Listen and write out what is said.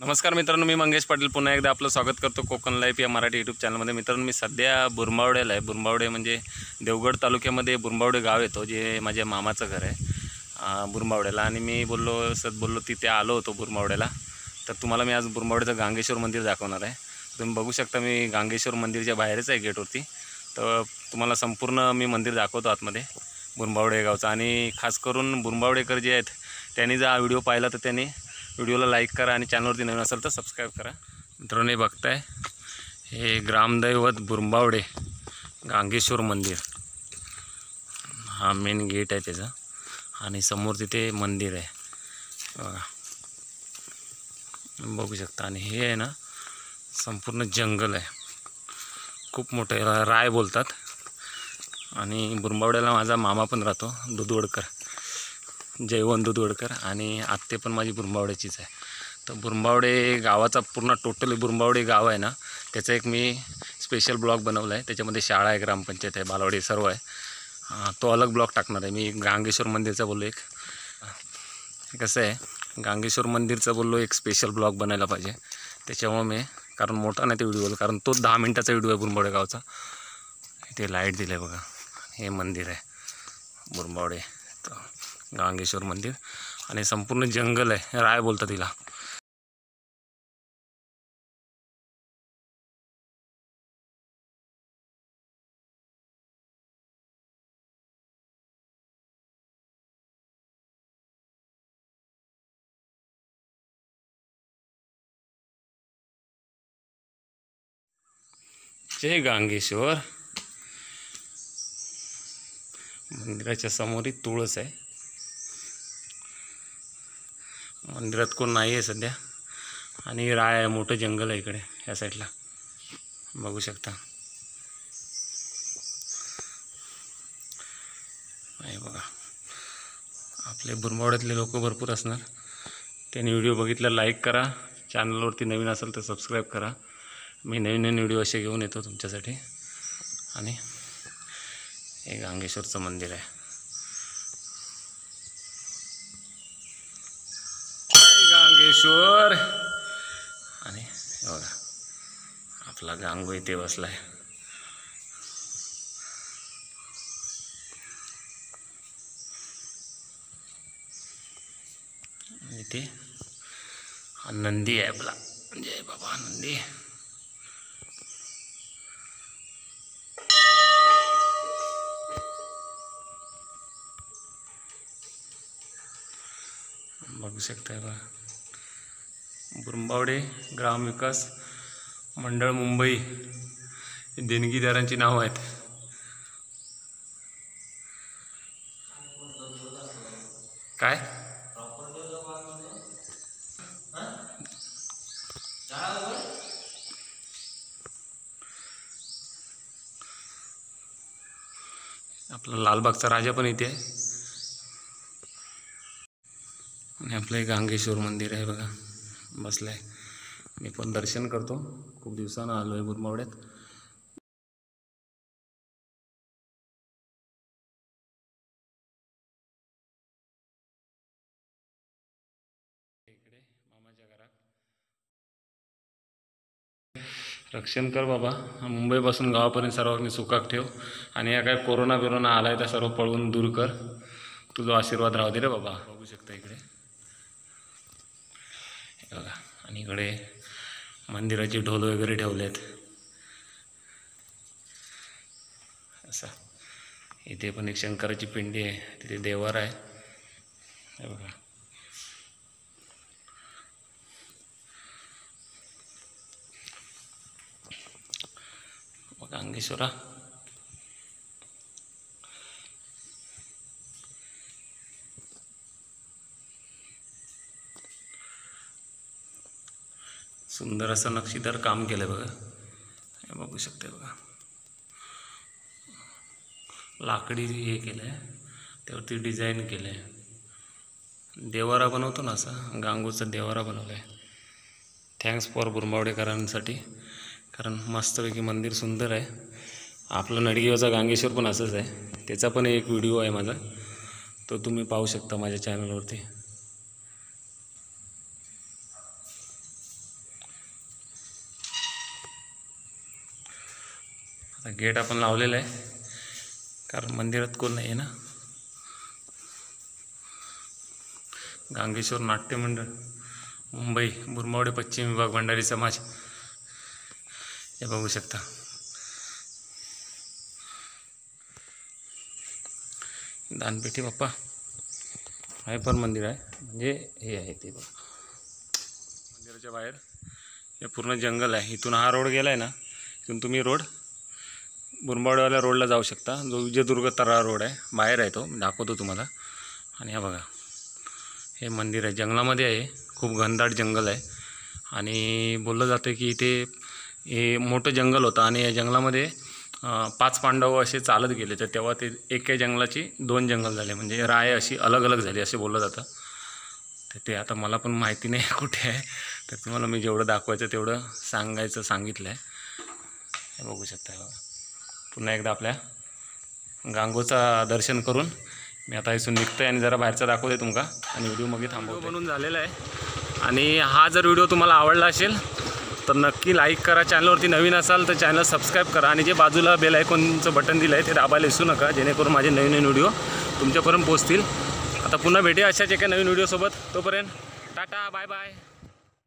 नमस्कार मित्रांनो, मी मंगेश पाटील पुन्हा एकदा आपलं स्वागत करतो कोकण लाईफ या मराठी यूट्यूब चॅनलमध्ये। मित्रांनो, मी सध्या बुरंबावड्याला आहे। बुरंबावडे म्हणजे देवगड तालुक्यामध्ये बुरंबावडे गाव येतो, जे माझ्या मामाचं घर आहे बुरंबावड्याला। आणि मी बोललो तिथे आलो होतो बुरंबावड्याला। तर तुम्हाला मी आज बुरंबावड्याचं गांगेश्वर मंदिर दाखवणार आहे। तुम्ही बघू शकता, मी गांगेश्वर मंदिरच्या बाहेरच आहे गेटवरती। तर तुम्हाला संपूर्ण मी मंदिर दाखवतो आतमध्ये बुरंबावडे गावचं। आणि खास करून बुरंबावडेकर जे आहेत त्यांनी जर हा व्हिडिओ पाहिला तर त्यांनी व्हिडिओला लाईक करा आणि चॅनलवरती नवीन असेल तर सबस्क्राईब करा। मित्रांनो, हे बघताय, हे ग्रामदैवत बुरंबावडे गांगेश्वर मंदिर, हा मेन गेट आहे त्याचा। आणि समोर तिथे मंदिर आहे बघा, बघू शकता। आणि हे आहे ना, संपूर्ण जंगल आहे, खूप मोठं आहे, राय बोलतात। आणि बुरंबावड्याला माझा मामा पण राहतो, दुधवडकर, जयवंत दुधवडकर। आणि आत्ते पण माझी बुरंबावड्याचीच आहे। तर बुरंबावडे गावाचा पूर्ण टोटली बुरंबावडे गाव आहे ना, त्याचा एक मी स्पेशल ब्लॉग बनवला आहे। त्याच्यामध्ये शाळा आहे, ग्रामपंचायत आहे, बालवाडी सर्व आहे। तो अलग ब्लॉग टाकणार आहे मी। गांगेश्वर मंदिरचा बोललो, एक कसं आहे, गांगेश्वर मंदिरचा बोललो एक स्पेशल ब्लॉग बनायला पाहिजे त्याच्यामुळे मी, कारण मोठा नाही ते व्हिडिओ, कारण तो 10 मिनिटाचा व्हिडिओ आहे बुरंबावडे गावचा। इथे लाईट दिलं आहे बघा, हे मंदिर आहे बुरंबावडे गांगेश्वर मंदिर। आणि संपूर्ण जंगल आहे, राय बोलतात तिला। जय गांगेश्वर। मंदिराच्या समोर ही तुळस आहे। मंदिरात कोण नाही आहे सध्या। आणि राय आहे, मोठं जंगल आहे इकडे या साईडला, बघू शकता। आहे बघा, आपले बुरंबावड्यातले लोक भरपूर असणार, त्यांनी व्हिडिओ बघितला लाईक करा, चॅनलवरती नवीन असेल तर सबस्क्राईब करा। मी नवीन नवीन व्हिडिओ असे घेऊन येतो तुमच्यासाठी। आणि हे गांगेश्वरचं मंदिर आहे, गांगेश्वर। आणि बघा, आपला गांगो इथे बसलाय। इथे नंदी आहे आपला, जय बाबा नंदी। बघू शकताय बघा, बुरंबावडे ग्राम विकास मंडळ मुंबई देणगीदारांची नावं आहेत। काय आपला लालबागचा राजा पण इथे आहे। आणि आपलं एक गांगेश्वर मंदिर आहे बघा, बसलाय। मी पण दर्शन करतो, खूप दिवसानं आलो आहे बुरंबावड्यात। इकडे मामाच्या घरात रक्षण कर बाबा, मुंबईपासून गावापर्यंत सर्वांनी सुखात ठेव। आणि या काय कोरोना बिरोना आलाय तर सर्व पळवून दूर कर, तुझा आशीर्वाद राहू दे रे बाबा। बघू शकता इकडे बघा। आणि इकडे मंदिराचे ढोल वगैरे ठेवलेत असं। इथे पण एक शंकराची पिंडी आहे, तिथे देवार आहे, हे बघा। गांगेश्वरा सुंदर असं नक्षीदार काम केलं बघा, हे बघू शकते बघा। लाकडी हे केलं आहे, त्यावरती डिझाईन केलं आहे। देवारा बनवतो ना, असा गांगूचा देवारा बनवला आहे। थँक्स फॉर बुरंबावडेकरांसाठी, कारण मस्तपैकी मंदिर सुंदर आहे। आपलं नडगेवाचा गांगेश्वर पण असंच आहे, त्याचा पण एक व्हिडिओ आहे माझा, तो तुम्ही पाहू शकता माझ्या चॅनलवरती। आता गेट आपण लावलेलं आहे कारण मंदिरात कोण नाही आहे ना. गांगेश्वर नाट्य मंडळ मुंबई बुरमावडे पश्चिम विभाग भंडारी समाज हे बघू शकता. दानपेटी बाप्पा आहे पण मंदिर आहे म्हणजे हे आहे ते बघ. मंदिराच्या बाहेर हे पूर्ण जंगल आहे. इथून हा रोड गेला आहे ना, इथून तुम्ही रोड बुरमावडेवाल्या रोडला जाऊ शकता. जो विजयदुर्ग तराळा रोड आहे बाहेर आहे तो दाखवतो तुम्हाला. आणि हा बघा हे मंदिर आहे जंगलामध्ये आहे. खूप घनदाट जंगल आहे आणि बोललं जातं की इथे हे मोठं जंगल होतं आणि या जंगलामध्ये 5 पांडव असे चालत गेले. तर तेव्हा ते एका जंगलाची 2 जंगल झाले म्हणजे राय अशी अलग अलग झाली असे बोललं जातं. तर ते आता मला पण माहिती नाही कुठे आहे. तर तुम्हाला मी जेवढं दाखवायचं तेवढं सांगितलं आहे. हे बघू शकता. पुन्हा एकदा आपल्या गांगोचा दर्शन करून मी आता इथून निघतोय आणि जरा बाहेरचा दाखवते तुमका आणि व्हिडिओ मग थांबवतो. बनून झालेला आहे आणि हा जर व्हिडिओ तुम्हाला आवडला असेल तर नक्की लाईक करा. चॅनलवरती नवीन असाल तर चॅनल सबस्क्राईब करा आणि जे बाजूला बेल आयकॉनचं बटन दिलं आहे ते दाबायला विसरू नका, जेणेकरून माझे नवीन व्हिडिओ तुमच्यापर्यंत पोहोचतील. आता पुन्हा भेटूया अशाच एका नवीन व्हिडिओसोबत. तोपर्यंत टाटा बाय बाय.